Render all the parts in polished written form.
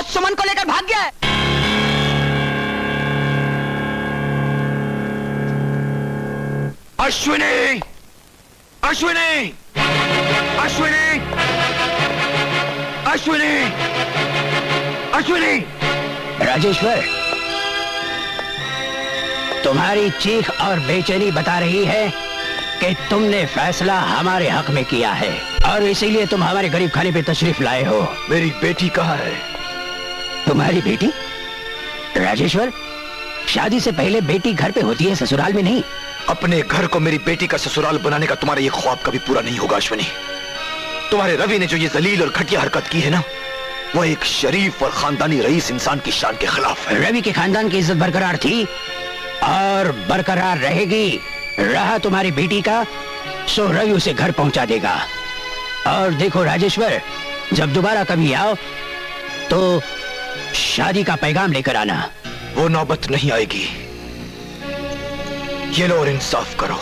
और सुमन को लेकर भाग गया है। अश्विनी, अश्विनी, अश्विनी, अश्विनी, अश्विनी। राजेश्वर, तुम्हारी चीख और बेचैनी बता रही है कि तुमने फैसला हमारे हक में किया है और इसीलिए तुम हमारे गरीब खाने पे तशरीफ लाए हो। मेरी बेटी कहाँ है? तुम्हारी बेटी? राजेश्वर, शादी से पहले बेटी घर पे होती है, ससुराल में नहीं। अपने घर को मेरी बेटी का ससुराल बनाने का तुम्हारा ये ख्वाब कभी पूरा नहीं होगा अश्विनी। तुम्हारे रवि ने जो ये जलील और घटिया हरकत की है ना, वो एक शरीफ और खानदानी रईस इंसान की शान के खिलाफ है। रवि के खानदान की इज्जत बरकरार थी और बरकरार रहेगी। रहा तुम्हारी बेटी का, सो रवि उसे घर पहुंचा देगा। और देखो राजेश्वर, जब दोबारा कभी आओ तो शादी का पैगाम लेकर आना। वो नौबत नहीं आएगी। ये लो और इंसाफ करो।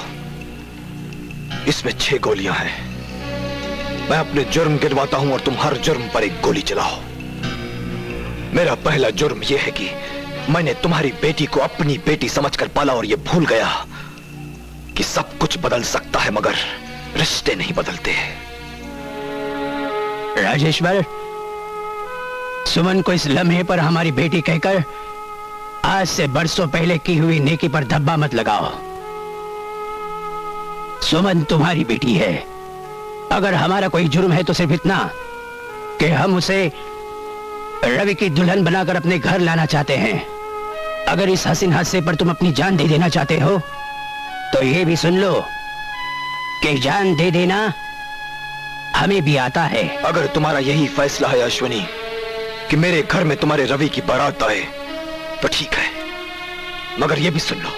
इसमें 6 गोलियां हैं। मैं अपने जुर्म गिनवाता हूं और तुम हर जुर्म पर एक गोली चलाओ। मेरा पहला जुर्म यह है कि मैंने तुम्हारी बेटी को अपनी बेटी समझकर पाला और यह भूल गया कि सब कुछ बदल सकता है मगर रिश्ते नहीं बदलते। राजेश्वर, सुमन को इस लम्हे पर हमारी बेटी कहकर आज से बरसों पहले की हुई नेकी पर धब्बा मत लगाओ। सुमन तुम्हारी बेटी है। अगर हमारा कोई जुर्म है तो सिर्फ इतना कि हम उसे रवि की दुल्हन बनाकर अपने घर लाना चाहते हैं। अगर इस हसीन हादसे पर तुम अपनी जान दे देना चाहते हो तो ये भी सुन लो कि जान दे देना हमें भी आता है। अगर तुम्हारा यही फैसला है अश्विनी कि मेरे घर में तुम्हारे रवि की बारात आए तो ठीक है, मगर यह भी सुन लो,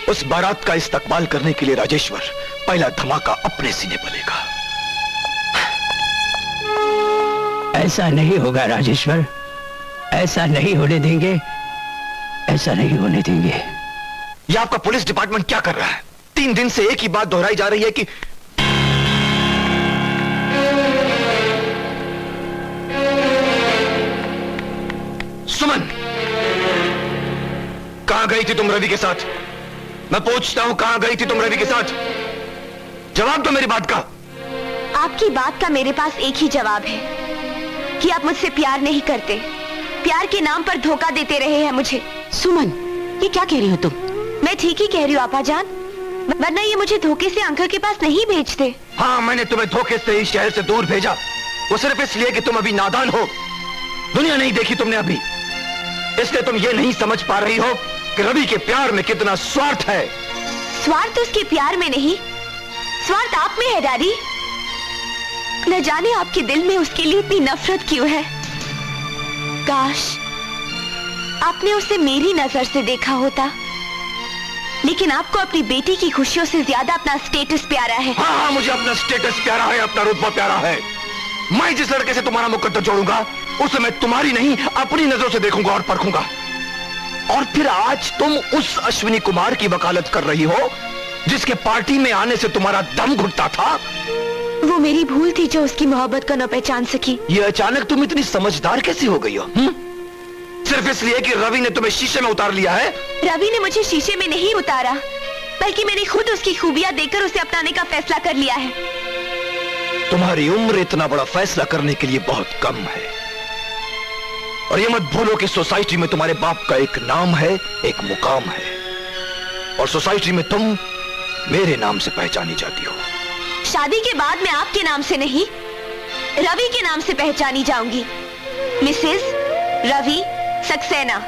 उस बारात का इस्तकबाल करने के लिए राजेश्वर पहला धमाका अपने सीने पलेगा। ऐसा नहीं होगा राजेश्वर, ऐसा नहीं होने देंगे, ऐसा नहीं होने देंगे। ये आपका पुलिस डिपार्टमेंट क्या कर रहा है? 3 दिन से एक ही बात दोहराई जा रही है कि सुमन, कहां गई थी तुम रवि के साथ? मैं पूछता हूं, कहां गई थी तुम रवि के साथ? जवाब दो मेरी बात का। आपकी बात का मेरे पास एक ही जवाब है कि आप मुझसे प्यार नहीं करते। प्यार के नाम पर धोखा देते रहे हैं मुझे। सुमन, ये क्या कह रही हो तुम? मैं ठीक ही कह रही हूँ आपा जान, वरना ये मुझे धोखे से अंकल के पास नहीं भेजते। हाँ, मैंने तुम्हें धोखे से इस शहर से दूर भेजा, वो सिर्फ इसलिए कि तुम अभी नादान हो। दुनिया नहीं देखी तुमने अभी, इसलिए तुम ये नहीं समझ पा रही हो कि रवि के प्यार में कितना स्वार्थ है। स्वार्थ तो उसके प्यार में नहीं, स्वार्थ आप में है डैडी। न जाने आपके दिल में उसके लिए इतनी नफरत क्यों है। काश आपने उसे मेरी नजर से देखा होता, लेकिन आपको अपनी बेटी की खुशियों से ज्यादा अपना स्टेटस प्यारा है। हाँ हाँ, मुझे अपना स्टेटस प्यारा है, अपना रुतबा प्यारा है। मैं जिस लड़के से तुम्हारा मुकद्दर जोड़ूंगा उसे मैं तुम्हारी नहीं अपनी नजरों से देखूंगा और परखूंगा। और फिर आज तुम उस अश्विनी कुमार की वकालत कर रही हो जिसके पार्टी में आने से तुम्हारा दम घुटता था। वो मेरी भूल थी जो उसकी मोहब्बत को न पहचान सकी। ये अचानक तुम इतनी समझदार कैसी हो गई हो? सिर्फ इसलिए कि रवि ने तुम्हें शीशे में उतार लिया है? रवि ने मुझे शीशे में नहीं उतारा, बल्कि मैंने खुद उसकी खूबियां देखकर उसे अपनाने का फैसला कर लिया है। तुम्हारी उम्र इतना बड़ा फैसला करने के लिए बहुत कम है। और ये मत भूलो कि सोसाइटी में तुम्हारे बाप का एक नाम है, एक मुकाम है, और सोसाइटी में तुम मेरे नाम से पहचानी जाती हो। शादी के बाद मैं आपके नाम से नहीं, रवि के नाम से पहचानी जाऊंगी। मिसेस रवि सक्सेना।